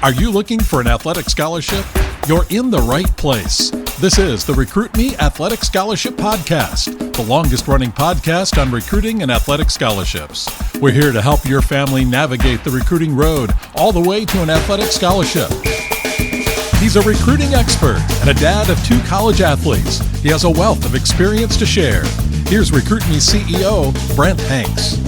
Are you looking for an athletic scholarship? You're in the right place. This is the Recruit Me Athletic Scholarship Podcast, the longest-running podcast on recruiting and athletic scholarships. We're here to help your family navigate the recruiting road all the way to an athletic scholarship. He's a recruiting expert and a dad of 2 college athletes. He has a wealth of experience to share. Here's Recruit Me CEO, Brent Hanks.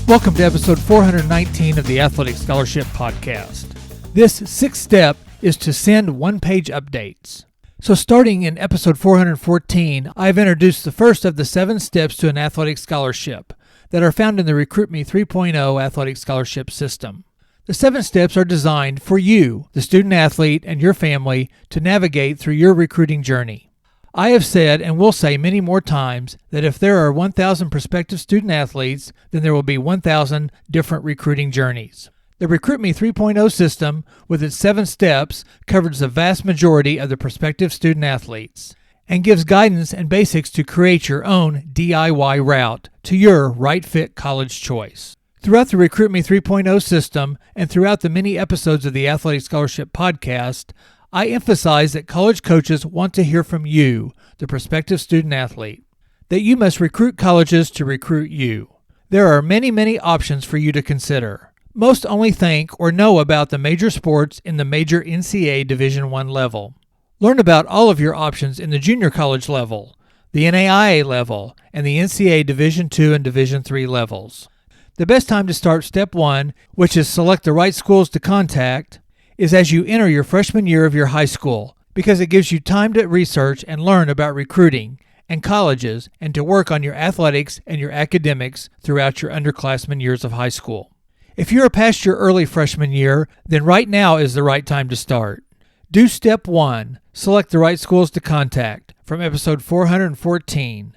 Welcome to episode 419 of the Athletic Scholarship Podcast. This 6th step is to send one-page updates. So starting in episode 414, I've introduced the first of the 7 steps to an athletic scholarship that are found in the Recruit Me 3.0 athletic scholarship system. The 7 steps are designed for you, the student athlete, and your family to navigate through your recruiting journey. I have said and will say many more times that if there are 1,000 prospective student athletes, then there will be 1,000 different recruiting journeys. The Recruit Me 3.0 system, with its 7 steps, covers the vast majority of the prospective student athletes and gives guidance and basics to create your own DIY route to your right-fit college choice. Throughout the Recruit Me 3.0 system and throughout the many episodes of the Athletic Scholarship Podcast, I emphasize that college coaches want to hear from you, the prospective student athlete, that you must recruit colleges to recruit you. There are many options for you to consider. Most only think or know about the major sports in the major NCAA Division I level. Learn about all of your options in the junior college level, the NAIA level, and the NCAA Division II and Division III levels. The best time to start step 1, which is select the right schools to contact, is as you enter your freshman year of your high school, because it gives you time to research and learn about recruiting and colleges and to work on your athletics and your academics throughout your underclassmen years of high school. If you are past your early freshman year, then right now is the right time to start. Do step 1, select the right schools to contact, from episode 414.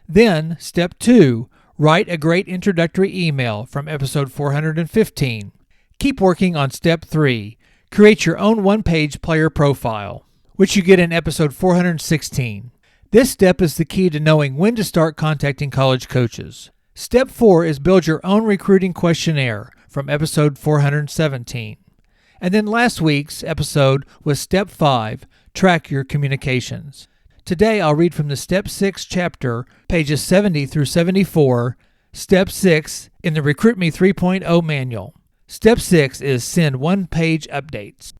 Then, step 2, write a great introductory email, from episode 415. Keep working on step 3, create your own one-page player profile, which you get in episode 416. This step is the key to knowing when to start contacting college coaches. Step 4 is build your own recruiting questionnaire, from episode 417. And then last week's episode was step 5, track your communications. Today I'll read from the step 6 chapter, pages 70 through 74, step 6 in the Recruit Me 3.0 manual. Step 6 is send one-page updates.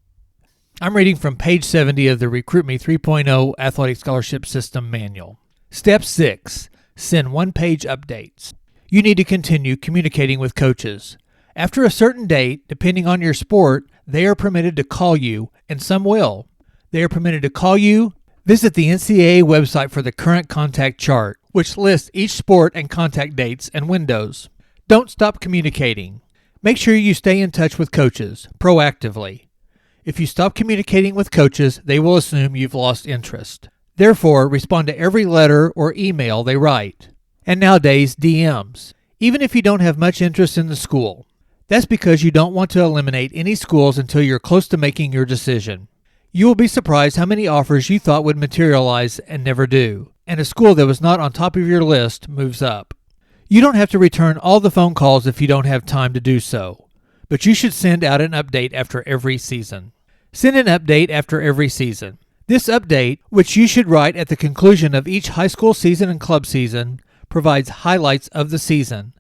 I'm reading from page 70 of the Recruit Me 3.0 Athletic Scholarship System Manual. Step 6, send one-page updates. You need to continue communicating with coaches. After a certain date, depending on your sport, they are permitted to call you, and some will. They are permitted to call you. Visit the NCAA website for the current contact chart, which lists each sport and contact dates and windows. Don't stop communicating. Make sure you stay in touch with coaches, proactively. If you stop communicating with coaches, they will assume you've lost interest. Therefore, respond to every letter or email they write. And nowadays, DMs, even if you don't have much interest in the school. That's because you don't want to eliminate any schools until you're close to making your decision. You will be surprised how many offers you thought would materialize and never do, and a school that was not on top of your list moves up. You don't have to return all the phone calls if you don't have time to do so, but you should send out an update after every season. Send an update after every season. This update, which you should write at the conclusion of each high school season and club season, provides highlights of the season,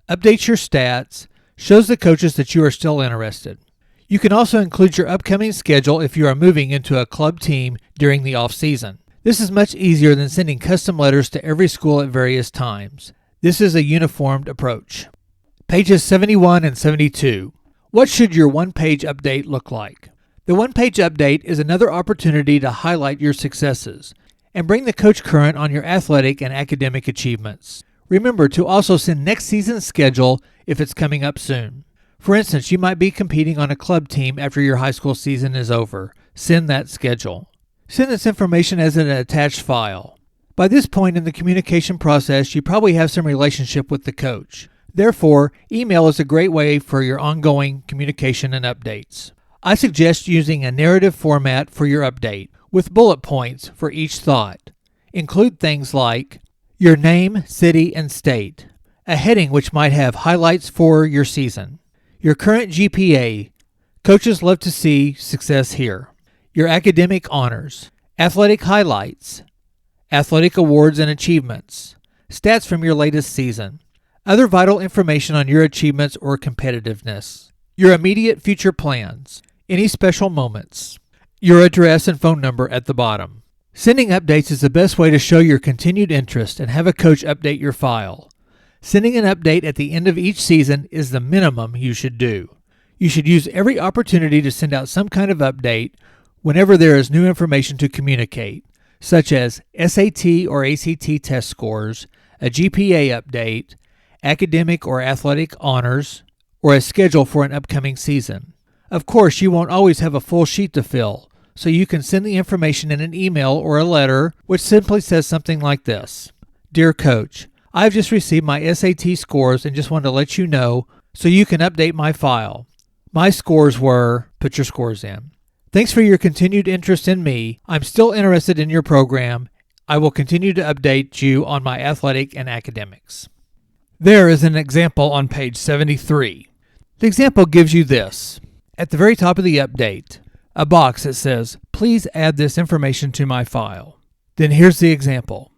updates your stats, shows the coaches that you are still interested. You can also include your upcoming schedule if you are moving into a club team during the off-season. This is much easier than sending custom letters to every school at various times. This is a uniformed approach. Pages 71 and 72. What should your one-page update look like? The one-page update is another opportunity to highlight your successes and bring the coach current on your athletic and academic achievements. Remember to also send next season's schedule if it's coming up soon. For instance, you might be competing on a club team after your high school season is over. Send that schedule. Send this information as an attached file. By this point in the communication process, you probably have some relationship with the coach. Therefore, email is a great way for your ongoing communication and updates. I suggest using a narrative format for your update, with bullet points for each thought. Include things like your name, city, and state, a heading which might have highlights for your season, your current GPA, coaches love to see success here, your academic honors, athletic highlights, athletic awards and achievements, stats from your latest season, other vital information on your achievements or competitiveness, your immediate future plans, any special moments, your address and phone number at the bottom. Sending updates is the best way to show your continued interest and have a coach update your file. Sending an update at the end of each season is the minimum you should do. You should use every opportunity to send out some kind of update whenever there is new information to communicate, such as SAT or ACT test scores, a GPA update, academic or athletic honors, or a schedule for an upcoming season. Of course, you won't always have a full sheet to fill, so you can send the information in an email or a letter which simply says something like this. Dear Coach, I've just received my SAT scores and just wanted to let you know so you can update my file. My scores were, put your scores in. Thanks for your continued interest in me. I'm still interested in your program. I will continue to update you on my athletic and academics. There is an example on page 73. The example gives you this. At the very top of the update, a box that says, please add this information to my file. Then here's the example.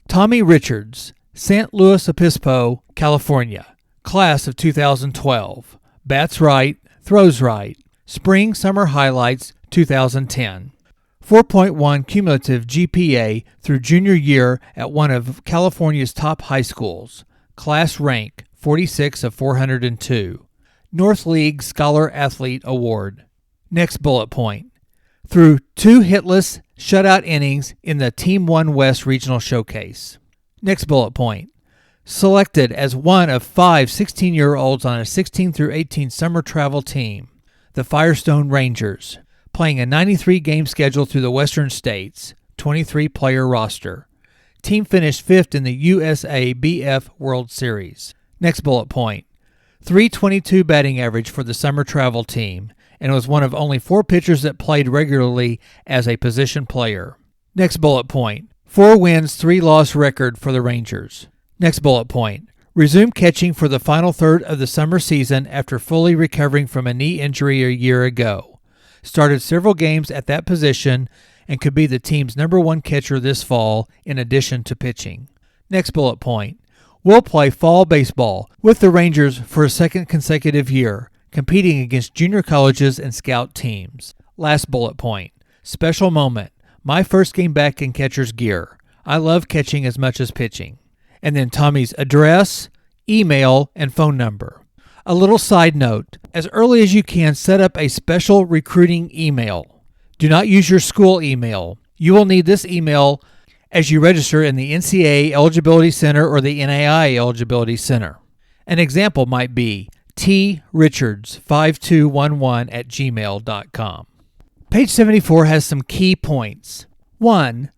Tommy Richards, St. Louis Obispo, California, class of 2012. Bats right, throws right. Spring Summer Highlights 2010. 4.1 cumulative GPA through junior year at one of California's top high schools. Class rank 46 of 402. North League Scholar Athlete Award. Next bullet point. Through 2 hitless shutout innings in the Team 1 West Regional Showcase. Next bullet point. Selected as one of 5 16-year-olds on a 16 through 18 summer travel team, the Firestone Rangers, playing a 93-game schedule through the Western States, 23-player roster. Team finished 5th in the USABF World Series. Next bullet point. .322 batting average for the summer travel team, and was one of only 4 pitchers that played regularly as a position player. Next bullet point. 4 wins, 3 loss record for the Rangers. Next bullet point. Resumed catching for the final third of the summer season after fully recovering from a knee injury a year ago. Started several games at that position and could be the team's number 1 catcher this fall in addition to pitching. Next bullet point. Will play fall baseball with the Rangers for a second consecutive year, competing against junior colleges and scout teams. Last bullet point. Special moment. My first game back in catcher's gear. I love catching as much as pitching. And then Tommy's address, email, and phone number. A little side note. As early as you can, set up a special recruiting email. Do not use your school email. You will need this email as you register in the NCAA Eligibility Center or the NAIA Eligibility Center. An example might be trichards5211@gmail.com. Page 74 has some key points. 1.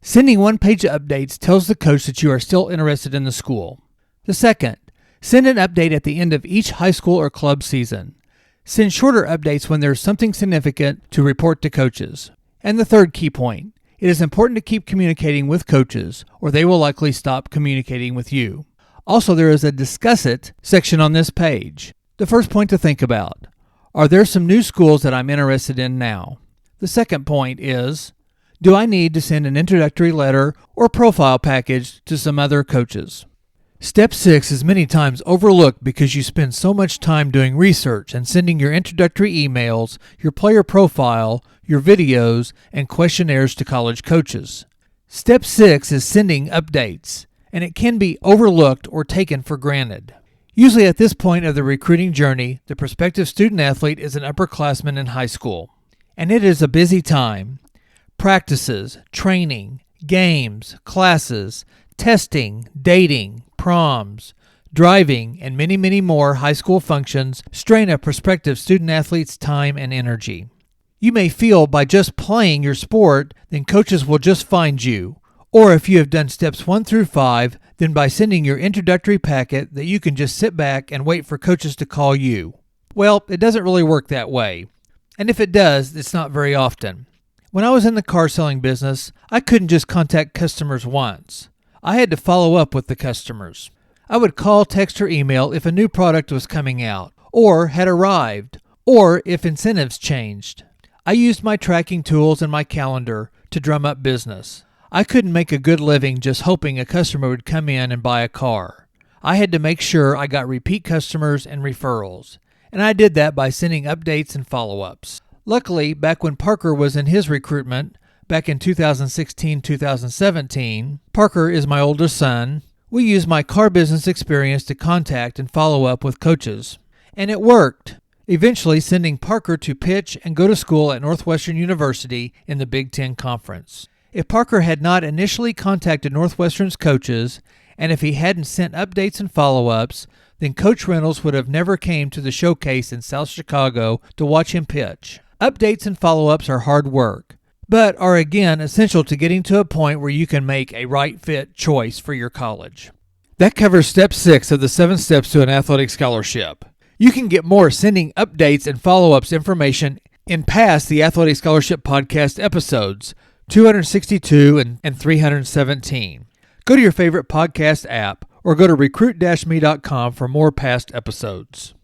Sending one-page updates tells the coach that you are still interested in the school. The second, send an update at the end of each high school or club season. Send shorter updates when there's something significant to report to coaches. And the third key point, it is important to keep communicating with coaches, or they will likely stop communicating with you. Also, there is a Discuss It section on this page. The first point to think about, are there some new schools that I'm interested in now? The second point is, do I need to send an introductory letter or profile package to some other coaches? Step 6 is many times overlooked because you spend so much time doing research and sending your introductory emails, your player profile, your videos, and questionnaires to college coaches. Step 6 is sending updates, and it can be overlooked or taken for granted. Usually at this point of the recruiting journey, the prospective student athlete is an upperclassman in high school, and it is a busy time. Practices, training, games, classes, testing, dating, proms, driving, and many, many more high school functions strain a prospective student athlete's time and energy. You may feel by just playing your sport, then coaches will just find you. Or if you have done steps 1 through 5, then by sending your introductory packet that you can just sit back and wait for coaches to call you. Well, it doesn't really work that way. And if it does, it's not very often. When I was in the car selling business, I couldn't just contact customers once. I had to follow up with the customers. I would call, text, or email if a new product was coming out, or had arrived, or if incentives changed. I used my tracking tools and my calendar to drum up business. I couldn't make a good living just hoping a customer would come in and buy a car. I had to make sure I got repeat customers and referrals, and I did that by sending updates and follow-ups. Luckily, back when Parker was in his recruitment, back in 2016-2017, Parker is my oldest son, we used my car business experience to contact and follow up with coaches. And it worked, eventually sending Parker to pitch and go to school at Northwestern University in the Big Ten Conference. If Parker had not initially contacted Northwestern's coaches, and if he hadn't sent updates and follow-ups, then Coach Reynolds would have never came to the showcase in South Chicago to watch him pitch. Updates and follow-ups are hard work, but are again essential to getting to a point where you can make a right-fit choice for your college. That covers Step 6 of the 7 Steps to an Athletic Scholarship. You can get more sending updates and follow-ups information in past the Athletic Scholarship Podcast episodes, 262 and 317. Go to your favorite podcast app or go to recruit-me.com for more past episodes.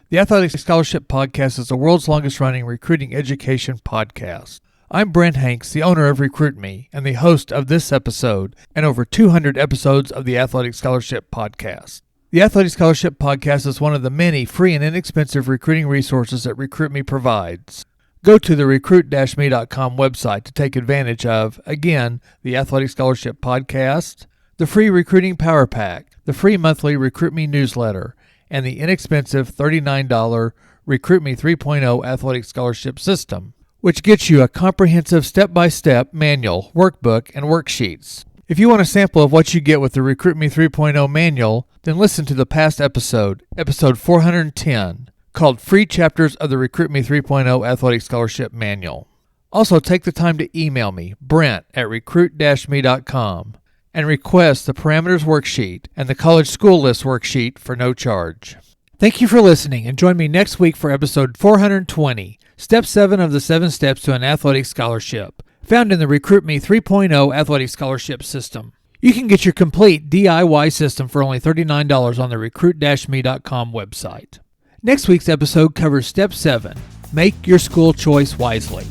The Athletic Scholarship Podcast is the world's longest-running recruiting education podcast. I'm Brent Hanks, the owner of Recruit Me and the host of this episode and over 200 episodes of the Athletic Scholarship Podcast. The Athletic Scholarship Podcast is one of the many free and inexpensive recruiting resources that Recruit Me provides. Go to the recruit-me.com website to take advantage of, again, the Athletic Scholarship Podcast, the free Recruiting Power Pack, the free monthly Recruit Me newsletter, and the inexpensive $39 Recruit Me 3.0 Athletic Scholarship System, which gets you a comprehensive step-by-step manual, workbook, and worksheets. If you want a sample of what you get with the Recruit Me 3.0 manual, then listen to the past episode 410, called Free Chapters of the Recruit Me 3.0 Athletic Scholarship Manual. Also, take the time to email me, Brent at recruit-me.com, and request the Parameters Worksheet and the College School List Worksheet for no charge. Thank you for listening, and join me next week for episode 420, Step 7 of the 7 Steps to an Athletic Scholarship, found in the Recruit Me 3.0 Athletic Scholarship System. You can get your complete DIY system for only $39 on the recruit-me.com website. Next week's episode covers Step 7, Make Your School Choice Wisely.